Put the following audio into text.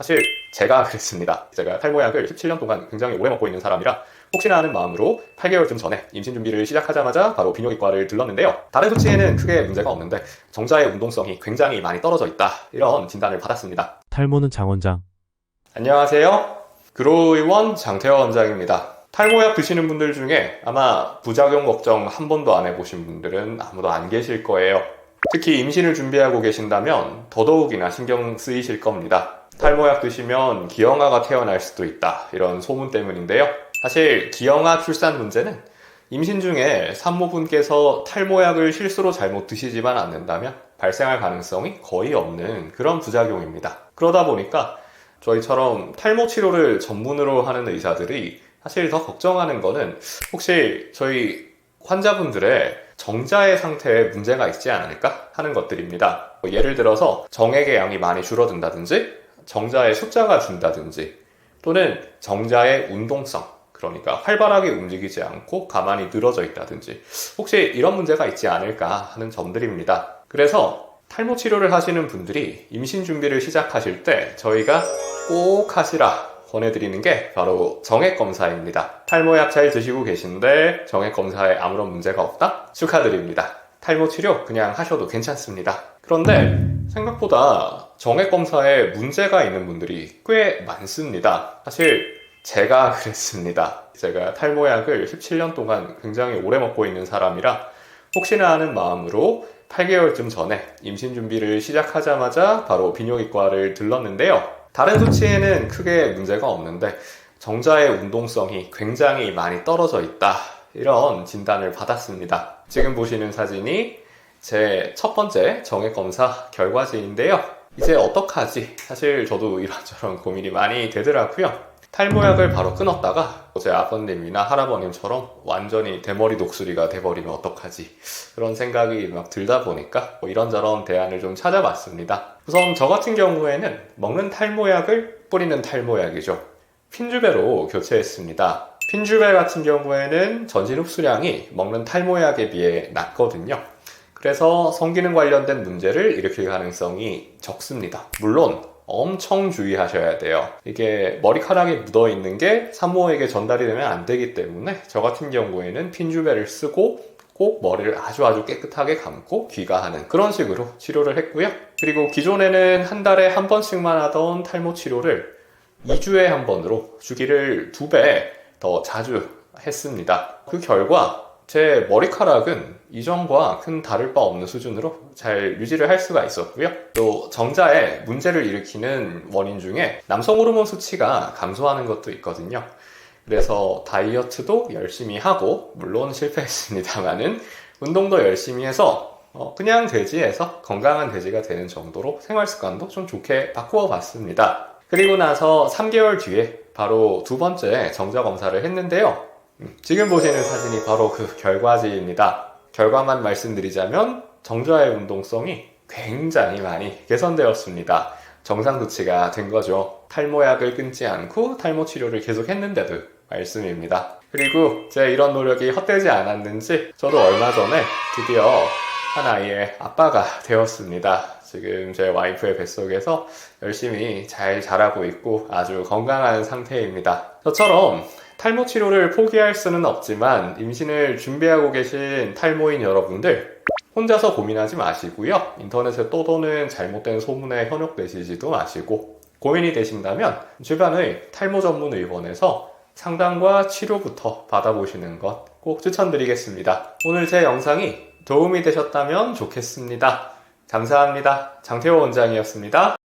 사실 제가 그랬습니다. 제가 탈모약을 17년 동안 굉장히 오래 먹고 있는 사람이라 혹시나 하는 마음으로 8개월쯤 전에 임신 준비를 시작하자마자 바로 비뇨기과를 들렀는데요. 다른 수치에는 크게 문제가 없는데 정자의 운동성이 굉장히 많이 떨어져 있다, 이런 진단을 받았습니다. 탈모는 장원장. 안녕하세요. 그로의원 장태호 원장입니다. 탈모약 드시는 분들 중에 아마 부작용 걱정 한 번도 안 해보신 분들은 아무도 안 계실 거예요. 특히 임신을 준비하고 계신다면 더더욱이나 신경 쓰이실 겁니다. 탈모약 드시면 기형아가 태어날 수도 있다, 이런 소문 때문인데요. 사실 기형아 출산 문제는 임신 중에 산모분께서 탈모약을 실수로 잘못 드시지만 않는다면 발생할 가능성이 거의 없는 그런 부작용입니다. 그러다 보니까 저희처럼 탈모 치료를 전문으로 하는 의사들이 사실 더 걱정하는 거는 혹시 저희 환자분들의 정자의 상태에 문제가 있지 않을까 하는 것들입니다. 예를 들어서 정액의 양이 많이 줄어든다든지 정자의 숫자가 준다든지 또는 정자의 운동성, 그러니까 활발하게 움직이지 않고 가만히 늘어져 있다든지 혹시 이런 문제가 있지 않을까 하는 점들입니다. 그래서 탈모 치료를 하시는 분들이 임신 준비를 시작하실 때 저희가 꼭 하시라 권해드리는 게 바로 정액 검사입니다. 탈모약 잘 드시고 계신데 정액 검사에 아무런 문제가 없다? 축하드립니다. 탈모 치료 그냥 하셔도 괜찮습니다. 그런데 생각보다 정액 검사에 문제가 있는 분들이 꽤 많습니다. 사실 제가 그랬습니다. 제가 탈모약을 17년 동안 굉장히 오래 먹고 있는 사람이라 혹시나 하는 마음으로 8개월쯤 전에 임신 준비를 시작하자마자 바로 비뇨기과를 들렀는데요. 다른 수치에는 크게 문제가 없는데 정자의 운동성이 굉장히 많이 떨어져 있다, 이런 진단을 받았습니다. 지금 보시는 사진이 제 첫 번째 정액 검사 결과지인데요. 이제 어떡하지? 사실 저도 이런저런 고민이 많이 되더라고요. 탈모약을 바로 끊었다가 제 아버님이나 할아버님처럼 완전히 대머리 독수리가 돼버리면 어떡하지? 그런 생각이 막 들다 보니까 이런저런 대안을 좀 찾아봤습니다. 우선 저 같은 경우에는 먹는 탈모약을 뿌리는 탈모약이죠. 핀주베로 교체했습니다. 핀주베 같은 경우에는 전신 흡수량이 먹는 탈모약에 비해 낮거든요. 그래서 성기능 관련된 문제를 일으킬 가능성이 적습니다. 물론 엄청 주의하셔야 돼요. 이게 머리카락에 묻어있는 게 산모에게 전달이 되면 안 되기 때문에 저 같은 경우에는 핀주베를 쓰고 꼭 머리를 아주 깨끗하게 감고 귀가하는 그런 식으로 치료를 했고요. 그리고 기존에는 한 달에 한 번씩만 하던 탈모 치료를 2주에 한 번으로 주기를 2배 더 자주 했습니다. 그 결과 제 머리카락은 이전과 큰 다를 바 없는 수준으로 잘 유지를 할 수가 있었고요. 또 정자에 문제를 일으키는 원인 중에 남성 호르몬 수치가 감소하는 것도 있거든요. 그래서 다이어트도 열심히 하고, 물론 실패했습니다만은 운동도 열심히 해서 그냥 돼지에서 건강한 돼지가 되는 정도로 생활 습관도 좀 좋게 바꾸어 봤습니다. 그리고 나서 3개월 뒤에 바로 두 번째 정자 검사를 했는데요. 지금 보시는 사진이 바로 그 결과지입니다. 결과만 말씀드리자면 정자의 운동성이 굉장히 많이 개선되었습니다. 정상 수치가 된 거죠. 탈모약을 끊지 않고 탈모 치료를 계속 했는데도 말씀입니다. 그리고 제 이런 노력이 헛되지 않았는지 저도 얼마 전에 드디어 한 아이의 아빠가 되었습니다. 지금 제 와이프의 뱃속에서 열심히 잘 자라고 있고 아주 건강한 상태입니다. 저처럼 탈모 치료를 포기할 수는 없지만 임신을 준비하고 계신 탈모인 여러분들, 혼자서 고민하지 마시고요. 인터넷에 떠도는 잘못된 소문에 현혹되시지도 마시고, 고민이 되신다면 주변의 탈모 전문 의원에서 상담과 치료부터 받아보시는 것 꼭 추천드리겠습니다. 오늘 제 영상이 도움이 되셨다면 좋겠습니다. 감사합니다. 장태호 원장이었습니다.